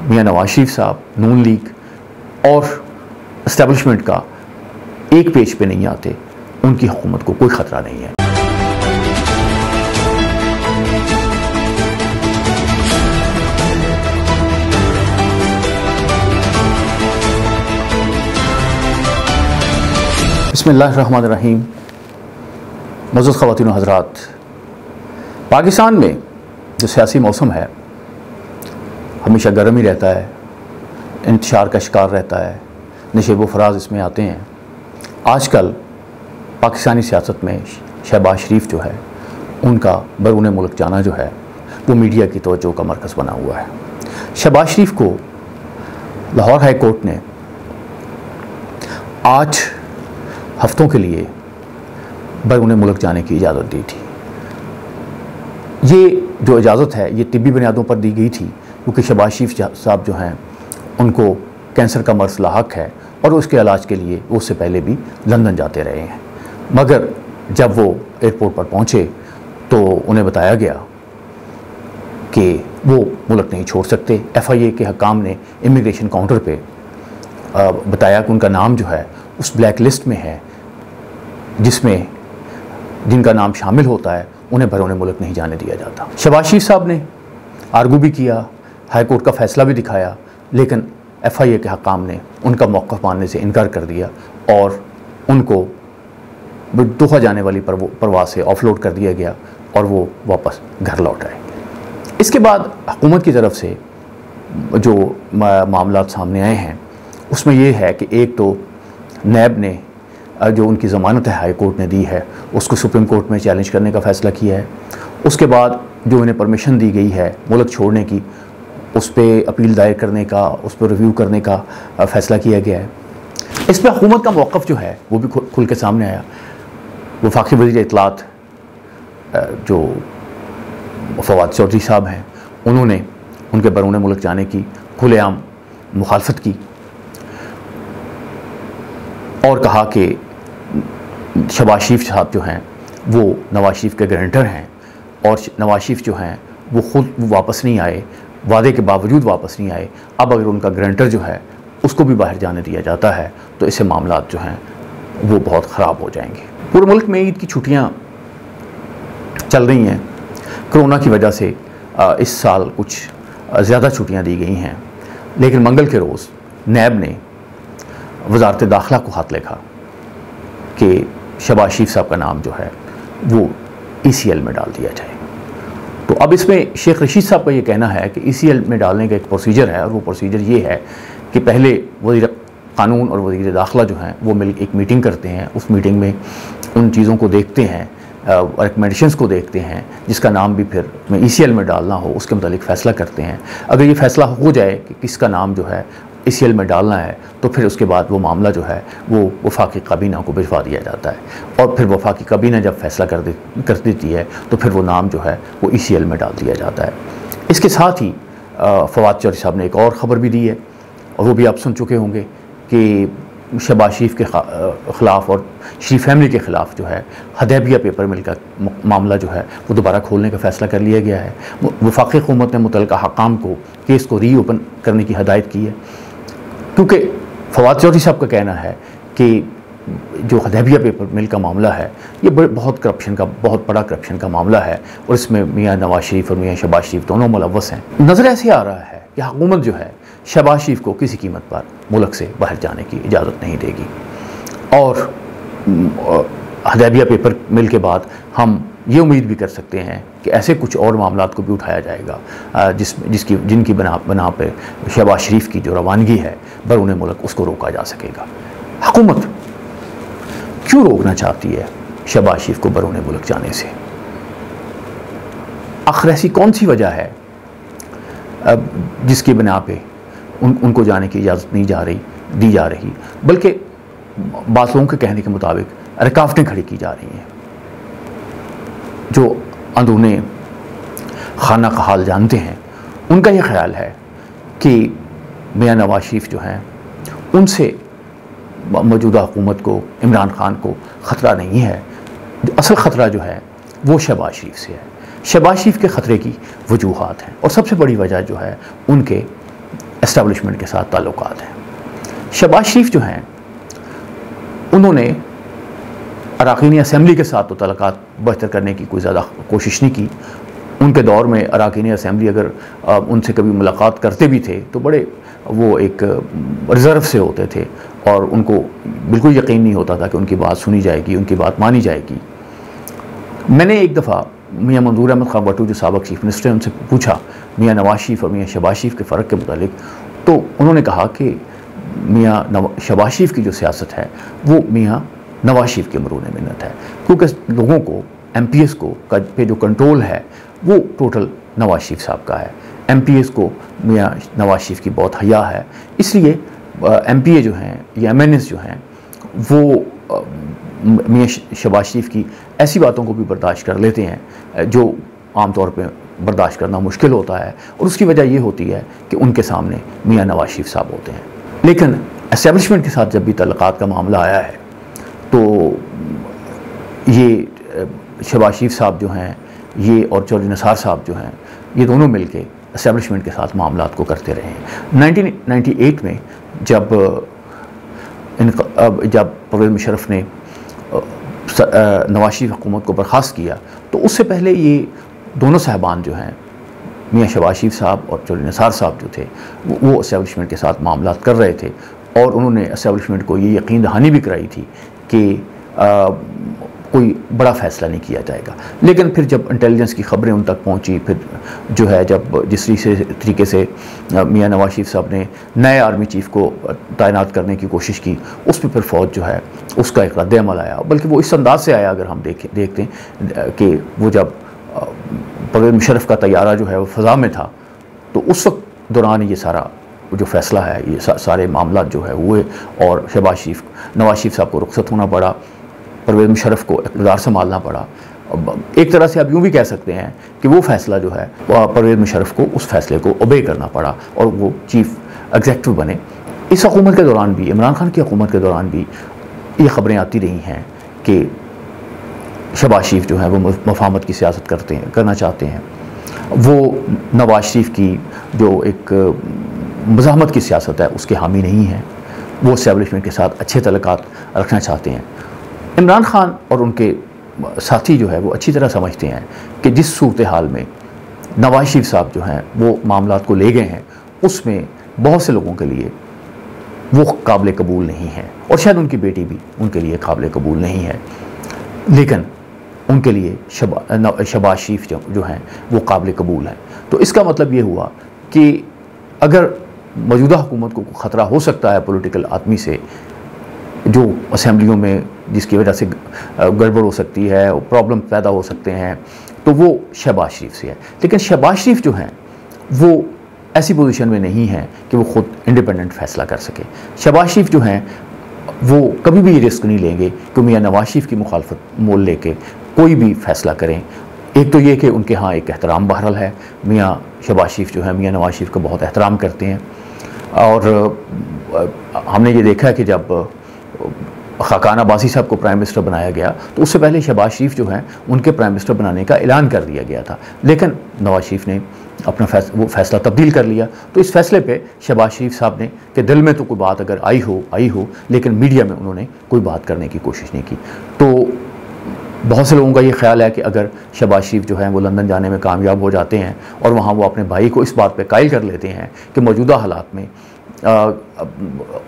मियां नवाज शरीफ साहब, नून लीग और इस्टेब्लिशमेंट का एक पेज पे नहीं आते, उनकी हुकूमत को कोई ख़तरा नहीं है। बिस्मिल्लाहिर्रहमानिर्रहीम। मौजूद ख़वातीन व हज़रात, पाकिस्तान में जो सियासी मौसम है हमेशा गर्म ही रहता है, इंतशार का शिकार रहता है, नशेब व फराज इसमें आते हैं। आजकल पाकिस्तानी सियासत में शहबाज शरीफ जो है उनका बैरून मुल्क जाना जो है वो मीडिया की तवज्जो का मरकज़ बना हुआ है। शहबाज शरीफ को लाहौर हाई कोर्ट ने 8 हफ्तों के लिए बैरून मुल्क जाने की इजाज़त दी थी। ये जो इजाज़त है ये तिब्बी बुनियादों पर दी गई थी, क्योंकि शहबाज शरीफ साहब जो हैं उनको कैंसर का मर्ज़ लाहक है और उसके इलाज के लिए वो उससे पहले भी लंदन जाते रहे हैं। मगर जब वो एयरपोर्ट पर पहुँचे तो उन्हें बताया गया कि वो मुल्क नहीं छोड़ सकते। FIA के हकाम ने इमिग्रेशन काउंटर पे बताया कि उनका नाम जो है उस ब्लैक लिस्ट में है, जिसमें जिनका नाम शामिल होता है उन्हें बैरून मुल्क नहीं जाने दिया जाता। शहबाज शरीफ साहब ने आर्गू भी किया, हाई कोर्ट का फ़ैसला भी दिखाया, लेकिन FIA के हकाम ने उनका मौक़िफ़ मानने से इनकार कर दिया और उनको दोहा जाने वाली परवाज़ से ऑफलोड कर दिया गया और वो वापस घर लौट आए। इसके बाद हुकूमत की तरफ से जो मामलात सामने आए हैं उसमें ये है कि एक तो नैब ने जो उनकी ज़मानत है हाई कोर्ट ने दी है उसको सुप्रीम कोर्ट में चैलेंज करने का फ़ैसला किया है। उसके बाद जो इन्हें परमिशन दी गई है मुल्क छोड़ने की, उस पर अपील दायर करने का, उस पर रिव्यू करने का फ़ैसला किया गया है। इस पर हुकूमत का मौक़िफ़ जो है वो भी खुल के सामने आया। वफाकी वज़ीर इत्तलात जो फवाद चौधरी साहब हैं उन्होंने उनके बैरून मुल्क जाने की खुलेआम मुखालफत की और कहा कि शहबाज शरीफ साहब जो हैं वो नवाज शरीफ के गारंटर हैं और नवाज शरीफ जो हैं वो ख़ुद वापस नहीं आए, वादे के बावजूद वापस नहीं आए। अब अगर उनका गारंटर जो है उसको भी बाहर जाने दिया जाता है तो इससे मामलात जो हैं वो बहुत ख़राब हो जाएंगे। पूरे मुल्क में ईद की छुट्टियां चल रही हैं। कोरोना की वजह से इस साल कुछ ज़्यादा छुट्टियां दी गई हैं, लेकिन मंगल के रोज़ नैब ने वज़ारत दाखिला को ख़त लिखा कि शहबाज शरीफ साहब का नाम जो है वो ECL में डाल दिया जाए। तो अब इसमें शेख रशीद साहब का ये कहना है कि ECL में डालने का एक प्रोसीजर है और वो प्रोसीजर ये है कि पहले वज़ीर क़ानून और वज़ीर दाखिला जो हैं वो मिल एक मीटिंग करते हैं। उस मीटिंग में उन चीज़ों को देखते हैं, रिकमेंडेशंस को देखते हैं, जिसका नाम भी फिर ECL में डालना हो उसके मुतालिक फ़ैसला करते हैं। अगर ये फ़ैसला हो जाए कि किसका नाम जो है ECL में डालना है तो फिर उसके बाद वो मामला जो है वो वफाकी काबीना को भिजवा दिया जाता है और फिर वफाकी काबीना जब फ़ैसला कर देती है तो फिर वो नाम जो है वो ECL में डाल दिया जाता है। इसके साथ ही फवाद चौधरी साहब ने एक और ख़बर भी दी है और वो भी आप सुन चुके होंगे कि शहबाज शरीफ के ख़िलाफ़ और शरीफ फैमिली के ख़िलाफ़ जो है हदैबिया पेपर मिल का मामला जो है वो दोबारा खोलने का फ़ैसला कर लिया गया है। वफाकी हुकूमत ने मुतल्लिका हकाम को केस को रीओपन करने की हदायत की है, क्योंकि फवाद चौधरी साहब का कहना है कि जो हदैबिया पेपर मिल का मामला है ये बहुत बड़ा करप्शन का मामला है और इसमें मियां नवाज शरीफ और मियां शहबाज शरीफ दोनों मुलव्वस हैं। नज़र ऐसे आ रहा है कि हुकूमत जो है शहबाज शरीफ को किसी कीमत पर मुल्क से बाहर जाने की इजाज़त नहीं देगी और हदैबिया पेपर मिल के बाद हम ये उम्मीद भी कर सकते हैं कि ऐसे कुछ और मामलात को भी उठाया जाएगा जिनकी बना पे शहबाज शरीफ की जो रवानगी है बैरून मुल्क उसको रोका जा सकेगा। हुकूमत क्यों रोकना चाहती है शहबाज शरीफ को बैरून मुल्क जाने से? आखिर ऐसी कौन सी वजह है जिसकी बना पे उनको जाने की इजाज़त नहीं दी जा रही, बल्कि बात लोगों के कहने के मुताबिक रुकावटें खड़ी की जा रही हैं। जो अंदरूनी खाना का हाल जानते हैं उनका ये ख्याल है कि मियां नवाज शरीफ जो हैं उनसे मौजूदा हुकूमत को, इमरान खान को ख़तरा नहीं है। असल ख़तरा जो है वो शहबाज शरीफ से है। शहबाज शरीफ के ख़तरे की वजूहात हैं और सबसे बड़ी वजह जो है उनके एस्टेब्लिशमेंट के साथ ताल्लुकात हैं। शहबाज शरीफ जो हैं उन्होंने अरकान असम्बली के साथ तो ताल्लुकात बेहतर करने की कोई ज़्यादा कोशिश नहीं की। उनके दौर में अरकान असम्बली अगर उनसे कभी मुलाकात करते भी थे तो बड़े वो एक रिज़र्व से होते थे और उनको बिल्कुल यकीन नहीं होता था कि उनकी बात सुनी जाएगी, उनकी बात मानी जाएगी। मैंने एक दफ़ा मियाँ मंजूर अहमद खान भट्टू जो साबिक़ चीफ मिनिस्टर हैं उनसे पूछा मियाँ नवाज शरीफ और मियाँ शहबाज शरीफ के फ़र्क के मुतालिक, तो उन्होंने कहा कि मियाँ शहबाज शरीफ की जो सियासत है वो मियाँ नवाज शरीफ के मरून मिन्नत है, क्योंकि लोगों को MPS को पे जो कंट्रोल है वो टोटल नवाज शरीफ साहब का है। MPS को मियाँ नवाज शरीफ की बहुत हया है, इसलिए MPA जो हैं या MNS जो हैं वो मियाँ शहबाज शरीफ की ऐसी बातों को भी बर्दाश्त कर लेते हैं जो आम तौर पे बर्दाश्त करना मुश्किल होता है, और उसकी वजह ये होती है कि उनके सामने मियाँ नवाज शरीफ साहब होते हैं। लेकिन एस्टेब्लिशमेंट के साथ जब भी तल्लुकात का मामला आया है तो ये शहबाज शरीफ साहब जो हैं ये और चौधरी निसार साहब जो हैं ये दोनों मिलके एस्टेब्लिशमेंट के साथ मामलात को करते रहे हैं। 1998 में जब परवेज़ मुशर्रफ ने नवाज शरीफ हुकूमत को बर्खास्त किया तो उससे पहले ये दोनों साहबान जो हैं मियाँ शहबाज शरीफ साहब और चौधरी निसार साहब जो थे वो एस्टेब्लिशमेंट के साथ मामलात कर रहे थे, और उन्होंने एस्टेब्लिशमेंट को ये यकीन दहानी भी कराई थी कि कोई बड़ा फ़ैसला नहीं किया जाएगा। लेकिन फिर जब इंटेलिजेंस की ख़बरें उन तक पहुंची, फिर जो है जब जिस तरीके से मियाँ नवाज शरीफ साहब ने नए आर्मी चीफ़ को तैनात करने की कोशिश की, उस पर फिर फ़ौज जो है उसका एक रद्द-ए-अमल आया, बल्कि वो इस अंदाज से आया अगर हम देखते हैं कि वो जब परवेज़ मुशर्रफ का तैयारा जो है वो फ़ज़ा में था तो उस वक्त दौरान ये सारा जो फ़ैसला है ये सारे मामला जो है हुए, और नवाज शरीफ साहब को रुखसत होना पड़ा, परवेज़ मुशर्रफ को इक़्तिदार संभालना पड़ा। एक तरह से आप यूँ भी कह सकते हैं कि वो फ़ैसला जो है परवेज़ मुशर्रफ को उस फ़ैसले को ओबे करना पड़ा और वो चीफ़ एग्जेक्टिव बने। इस हुकूमत के दौरान भी, इमरान खान की हुकूमत के दौरान भी ये ख़बरें आती रही हैं कि शहबाज शरीफ जो है वो मफाहमत की सियासत करना चाहते हैं, वो नवाज शरीफ की जो एक मज़ाहमत की सियासत है उसके हामी नहीं हैं, वो एस्टेब्लिशमेंट के साथ अच्छे तल्लुकात रखना चाहते हैं। इमरान खान और उनके साथी जो है वो अच्छी तरह समझते हैं कि जिस सूरत हाल में नवाज शरीफ साहब जो हैं वो मामलात को ले गए हैं उसमें बहुत से लोगों के लिए वो काबिल कबूल नहीं है, और शायद उनकी बेटी भी उनके लिए काबिल कबूल नहीं है, लेकिन उनके लिए शहबाज शरीफ जो हैं वो काबिल कबूल हैं। तो इसका मतलब ये हुआ कि अगर मौजूदा हुकूमत को ख़तरा हो सकता है पॉलिटिकल आदमी से जो असम्बलियों में जिसकी वजह से गड़बड़ हो सकती है, प्रॉब्लम पैदा हो सकते हैं, तो वो शहबाज शरीफ से है। लेकिन शहबाज शरीफ जो हैं वो ऐसी पोजीशन में नहीं है कि वो ख़ुद इंडिपेंडेंट फ़ैसला कर सके। शहबाज शरीफ जो हैं वो कभी भी रिस्क नहीं लेंगे कि मियाँ नवाज शरीफ की मुखालफत मोल लेके कोई भी फ़ैसला करें। एक तो ये कि उनके यहाँ एक एहतराम बहरहाल है, मियाँ शहबाज शरीफ जो है मियाँ नवाज शरीफ का बहुत एहतराम करते हैं, और हमने ये देखा है कि जब खाकान अब्बासी साहब को प्राइम मिनिस्टर बनाया गया तो उससे पहले शहबाज शरीफ जो हैं उनके प्राइम मिनिस्टर बनाने का ऐलान कर दिया गया था, लेकिन नवाज शरीफ ने अपना वो फ़ैसला तब्दील कर लिया। तो इस फ़ैसले पे शहबाज शरीफ साहब ने कि दिल में तो कोई बात अगर आई हो, लेकिन मीडिया में उन्होंने कोई बात करने की कोशिश नहीं की। तो बहुत से लोगों का ये ख्याल है कि अगर शहबाज शरीफ जो हैं वो लंदन जाने में कामयाब हो जाते हैं और वहाँ वो अपने भाई को इस बात पे कायल कर लेते हैं कि मौजूदा हालात में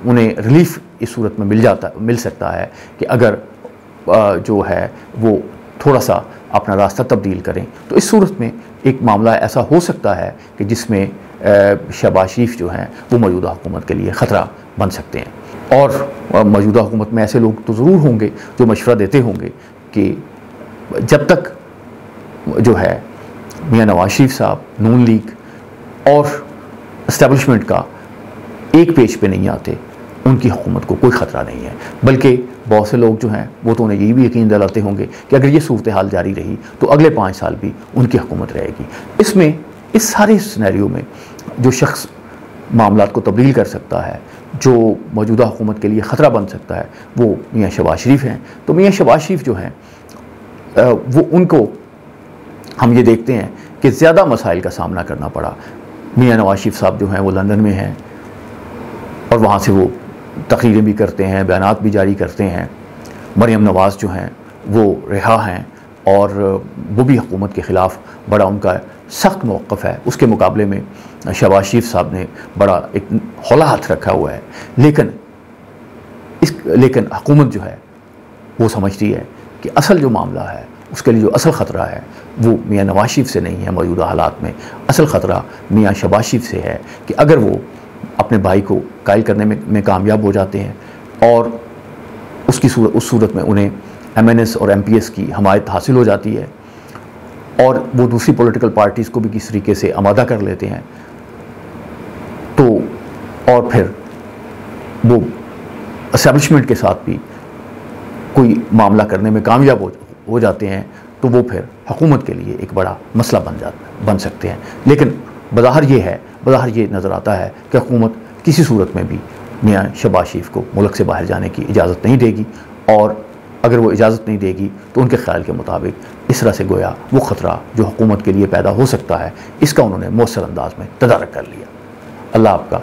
उन्हें रिलीफ इस सूरत में मिल सकता है कि अगर जो है वो थोड़ा सा अपना रास्ता तब्दील करें, तो इस सूरत में एक मामला ऐसा हो सकता है कि जिसमें शहबाज शरीफ जो हैं वो मौजूदा हुकूमत के लिए ख़तरा बन सकते हैं। और मौजूदा हुकूमत में ऐसे लोग तो ज़रूर होंगे जो मशवरा देते होंगे कि जब तक जो है मियाँ नवाज शरीफ साहब, नून लीग और इस्टेब्लिशमेंट का एक पेज पे नहीं आते, उनकी हुकूमत को कोई ख़तरा नहीं है। बल्कि बहुत से लोग जो हैं वो तो उन्हें यही भी यकीन दिलाते होंगे कि अगर ये सूरत हाल जारी रही तो अगले 5 साल भी उनकी हुकूमत रहेगी। इसमें इस सारे सिनेरियो में जो शख्स मामलात को तब्दील कर सकता है, जो मौजूदा हुकूमत के लिए ख़तरा बन सकता है, वो मियाँ शहबाज शरीफ हैं। तो मियाँ शहबाज शरीफ जो हैं वो उनको हम ये देखते हैं कि ज़्यादा मसाइल का सामना करना पड़ा मियाँ नवाज शरीफ साहब जो हैं वो लंदन में हैं और वहाँ से वो तकरीरें भी करते हैं, बयानात भी जारी करते हैं। मरियम नवाज़ जो हैं वो रिहा हैं और वो भी हुकूमत के ख़िलाफ़ बड़ा उनका सख्त मौक़िफ़ है। उसके मुकाबले में शहबाज शरीफ साहब ने बड़ा एक हौला हाथ रखा हुआ है। लेकिन हुकूमत जो है वो समझती है कि असल जो मामला है, उसके लिए जो असल ख़तरा है वो मियाँ नवाज शरीफ से नहीं है। मौजूदा हालात में असल ख़तरा मियाँ शहबाज शरीफ से है कि अगर वो अपने भाई को कायल करने में कामयाब हो जाते हैं और उस सूरत में उन्हें MNS और MPS की हमायत हासिल हो जाती है और वो दूसरी पॉलिटिकल पार्टीज़ को भी किस तरीके से आमादा कर लेते हैं, तो और फिर वो एस्टेब्लिशमेंट के साथ भी कोई मामला करने में कामयाब हो जाते हैं, तो वो फिर हुकूमत के लिए एक बड़ा मसला बन सकते हैं। लेकिन बज़ाहिर ये नज़र आता है कि हुकूमत किसी सूरत में भी मियाँ शहबाज शरीफ को मुल्क से बाहर जाने की इजाज़त नहीं देगी, और अगर वो इजाज़त नहीं देगी तो उनके ख्याल के मुताबिक इस तरह से गोया वो ख़तरा जो हुकूमत के लिए पैदा हो सकता है, इसका उन्होंने मौसर अंदाज में तदारक कर लिया। अल्लाह आपका